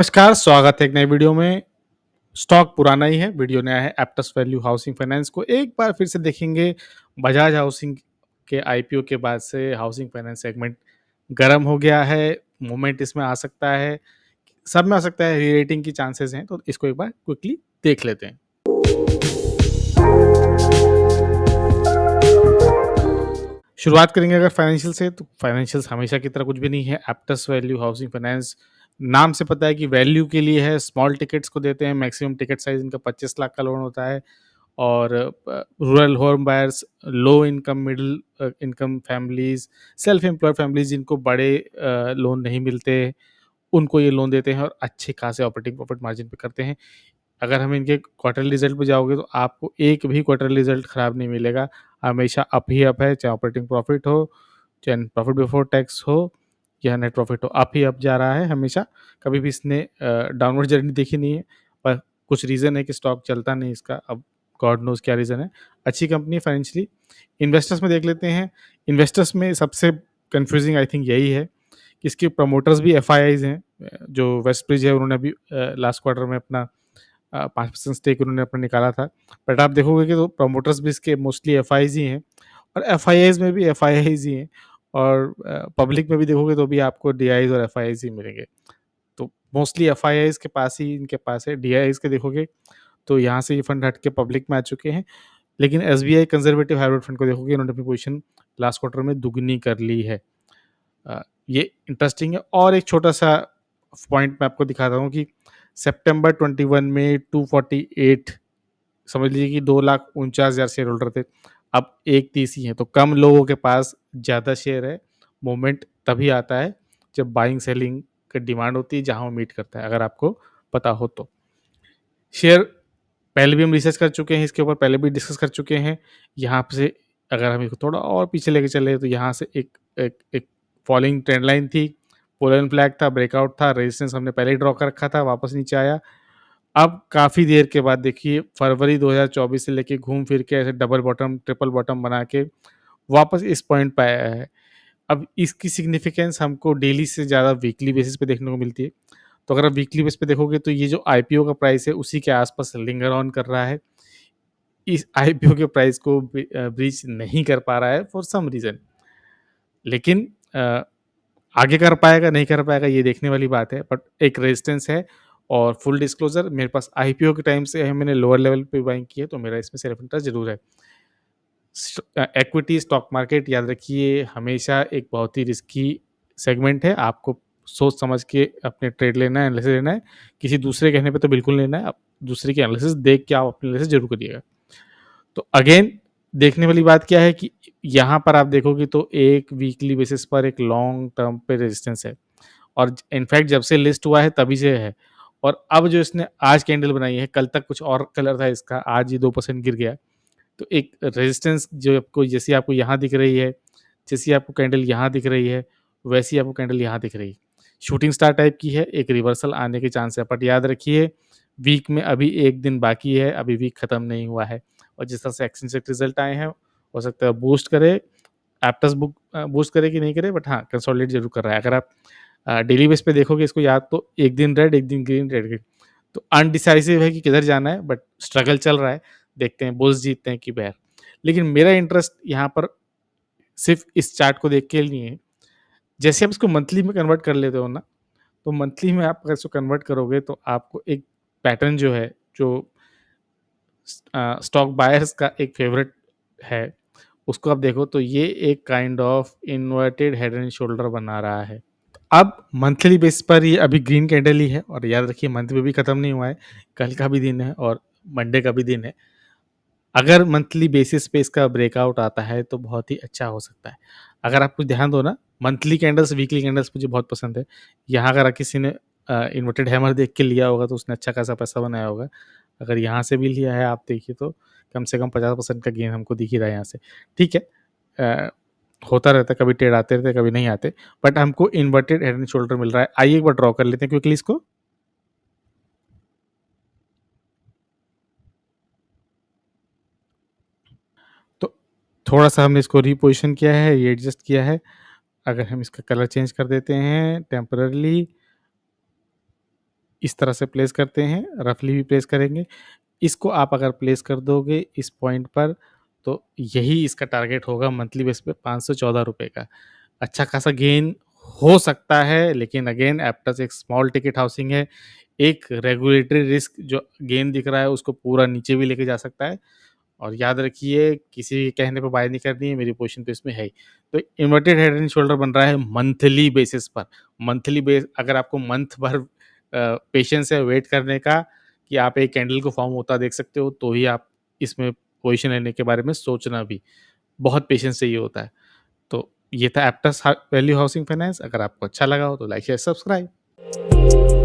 नमस्कार, स्वागत है एक नई वीडियो में। स्टॉक पुराना ही है, वीडियो नया है। एप्टस वैल्यू हाउसिंग फाइनेंस को एक बार फिर से देखेंगे। बजाज हाउसिंग के आईपीओ के बाद से हाउसिंग फाइनेंस सेगमेंट गर्म हो गया है। मूवमेंट इसमें आ सकता है, सब में आ सकता है। री-रेटिंग की चांसेस हैं, तो इसको एक बार क्विकली देख लेते हैं। शुरुआत करेंगे अगर फाइनेंशियल से, तो फाइनेंशियल्स हमेशा की तरह कुछ भी नहीं है। एप्टस वैल्यू हाउसिंग फाइनेंस नाम से पता है कि वैल्यू के लिए है। स्मॉल टिकट्स को देते हैं, मैक्सिमम टिकट साइज इनका 25 लाख का लोन होता है। और rural home buyers, low income, middle income families, self employed families जिनको बड़े लोन नहीं मिलते, उनको ये लोन देते हैं और अच्छे खासे ऑपरेटिंग प्रॉफिट मार्जिन पे करते हैं। अगर हम इनके क्वार्टरली रिजल्ट पे जाओगे तो आपको एक भी क्वार्टरली रिजल्ट खराब नहीं मिलेगा। हमेशा अप ही अप है, चाहे ऑपरेटिंग प्रॉफिट हो, चाहे प्रॉफिट बिफोर टैक्स हो या नेट प्रॉफिट हो, अप ही अप जा रहा है हमेशा। कभी भी इसने डाउनवर्ड जर्नी देखी नहीं है। पर कुछ रीज़न है कि स्टॉक चलता नहीं इसका, अब गॉड नोज़ क्या रीज़न है। अच्छी कंपनी है फाइनेंशियली। इन्वेस्टर्स में देख लेते हैं। इन्वेस्टर्स में सबसे कन्फ्यूजिंग आई थिंक यही है कि इसके प्रमोटर्स भी एफआईआईज़ हैं। जो वेस्टब्रिज है उन्होंने अभी लास्ट क्वार्टर में अपना 5% स्टेक उन्होंने अपना निकाला था। बट आप देखोगे कि तो प्रमोटर्स भी इसके मोस्टली एफआईआईज़ ही हैं, और एफआईआईज़ में भी एफआईआईज़ ही हैं। और पब्लिक में भी देखोगे तो भी आपको डीआईज़ और एफआईआईज़ ही मिलेंगे। तो मोस्टली एफआईआईज़ के पास ही इनके पास है। डीआईज़ के देखोगे तो यहाँ से ये फंड हट के पब्लिक में आ चुके हैं। लेकिन एसबीआई कंजर्वेटिव हाइब्रिड फंड को देखोगे, इन्होंने अपनी पोजीशन लास्ट क्वार्टर में दुगनी कर ली है। ये इंटरेस्टिंग है। और एक छोटा-सा पॉइंट मैं आपको दिखाता हूँ कि सितंबर 21 में 248, समझ लीजिए कि 2,49,000 शेयर होल्डर थे। अब 1,30 ही हैं, तो कम लोगों के पास ज़्यादा शेयर है। मूवमेंट तभी आता है जब बाइंग सेलिंग की डिमांड होती है, जहाँ वो मीट करता है, अगर आपको पता हो तो। शेयर पहले भी हम रिसर्च कर चुके हैं, इसके ऊपर पहले भी डिस्कस कर चुके हैं। यहाँ से अगर हम इसको थोड़ा और पीछे लेके चले तो यहाँ से एक एक एक फॉलिंग ट्रेंड लाइन थी, पोलर फ्लैग था, ब्रेकआउट था, रेजिस्टेंस हमने पहले ही ड्रॉ कर रखा था, वापस नीचे आया। अब काफ़ी देर के बाद देखिए फरवरी 2024 से लेके घूम फिर के ऐसे डबल बॉटम, ट्रिपल बॉटम बना के वापस इस पॉइंट पे आया है। अब इसकी सिग्निफिकेंस हमको डेली से ज़्यादा वीकली बेसिस पे देखने को मिलती है। तो अगर आप वीकली बेस पे देखोगे तो ये जो आईपीओ का प्राइस है उसी के आसपास लिंगर ऑन कर रहा है। इस आईपीओ के प्राइस को ब्रीच नहीं कर पा रहा है फॉर सम रीज़न। लेकिन आगे कर पाएगा, नहीं कर पाएगा, ये देखने वाली बात है। बट एक रेजिस्टेंस है। और फुल डिस्क्लोज़र, मेरे पास आईपीओ के टाइम से है, मैंने लोअर लेवल पे बाइंग की है, तो मेरा इसमें सेल्फ इंटरेस्ट ज़रूर है। इक्विटी स्टॉक मार्केट याद रखिए हमेशा एक बहुत ही रिस्की सेगमेंट है। आपको सोच समझ के अपने ट्रेड लेना है, एनालिसिस लेना है। किसी दूसरे कहने पे तो बिल्कुल लेना है। आप दूसरे की एनालिसिस देख के आप अपनी एनालिसिस ज़रूर करिएगा। तो अगेन देखने वाली बात क्या है कि यहाँ पर आप देखोगे तो एक वीकली बेसिस पर एक लॉन्ग टर्म पे रेजिस्टेंस है। और इनफैक्ट जब से लिस्ट हुआ है तभी से है। और अब जो इसने आज कैंडल बनाई है, कल तक कुछ और कलर था इसका, आज ये 2% गिर गया। तो एक रेजिस्टेंस जो आपको, जैसी आपको यहाँ दिख रही है, जैसी आपको कैंडल यहाँ दिख रही है, वैसी आपको कैंडल यहाँ दिख रही है। शूटिंग स्टार टाइप की है, एक रिवर्सल आने के चांस है। बट याद रखिए वीक में अभी 1 दिन बाकी है, अभी वीक खत्म नहीं हुआ है। और जिस तरह से एक्सटेंसिव रिजल्ट आए हैं, हो सकता है बूस्ट करे, एप्टस बुक बूस्ट करे कि नहीं करे, बट हाँ, कंसोलिडेट ज़रूर कर रहा है। अगर आप डेली बेस पे देखोगे इसको, या तो 1 दिन रेड, 1 दिन ग्रीन, रेड ग्रीन, तो अनडिसाइसिव है कि किधर जाना है, बट स्ट्रगल चल रहा है। देखते हैं बुल्स जीतते हैं कि बेयर। लेकिन मेरा इंटरेस्ट यहाँ पर सिर्फ़ इस चार्ट को देख के नहीं है। जैसे आप इसको मंथली में कन्वर्ट कर लेते हो ना, तो मंथली में आप अगर इसको कन्वर्ट करोगे तो आपको एक पैटर्न जो है, जो स्टॉक बायर्स का एक फ़ेवरेट है, उसको आप देखो तो ये एक kind of inverted head and shoulder बना रहा है। अब मंथली बेस पर ये अभी ग्रीन कैंडल ही है, और याद रखिए मंथ में भी खत्म नहीं हुआ है, कल का भी दिन है और मंडे का भी दिन है। अगर मंथली बेसिस पे इसका ब्रेकआउट आता है तो बहुत ही अच्छा हो सकता है। अगर आप कुछ ध्यान दो ना, मंथली कैंडल्स, वीकली कैंडल्स मुझे बहुत पसंद है। यहाँ अगर किसी ने इन्वर्टेड हैमर देख के लिया होगा तो उसने अच्छा खासा पैसा बनाया होगा। अगर यहाँ से भी लिया है आप देखिए तो कम से कम 50% का गेन हमको दिख ही रहा है यहाँ से। ठीक है, होता रहता है, कभी ट्रेड आते रहते हैं, कभी नहीं आते, बट हमको इन्वर्टेड हेड एंड शोल्डर मिल रहा है। आइए एक बार ड्रॉ कर लेते हैं क्विकली इसको। तो थोड़ा-सा हमने इसको रीपोज़िशन किया है, ये एडजस्ट किया है। अगर हम इसका कलर चेंज कर देते हैं टेम्परेरीली, इस तरह से प्लेस करते हैं, रफली भी प्लेस करेंगे। इसको आप अगर प्लेस कर दोगे इस पॉइंट पर, तो यही इसका टारगेट होगा मंथली बेस पे ₹514 का। अच्छा खासा गेन हो सकता है, लेकिन अगेन एप्टस एक स्मॉल टिकट हाउसिंग है। एक रेगुलेटरी रिस्क जो गेन दिख रहा है उसको पूरा नीचे भी लेके जा सकता है। और याद रखिए, किसी के कहने पे बाय नहीं करनी है, मेरी पोज़ीशन तो इसमें है ही। तो इन्वर्टेड हेड एंड शोल्डर बन रहा है मंथली बेसिस पर। मंथली बेस अगर आपको मंथ भर पेशेंस है वेट करने का कि आप एक कैंडल को फॉर्म होता देख सकते हो, तो ही आप इसमें पोज़ीशन लेने के बारे में सोचना भी। बहुत पेशेंस चाहिए होता है। तो ये था एप्टस वैल्यू हाउसिंग फाइनेंस। अगर आपको अच्छा लगा हो तो लाइक शेयर सब्सक्राइब।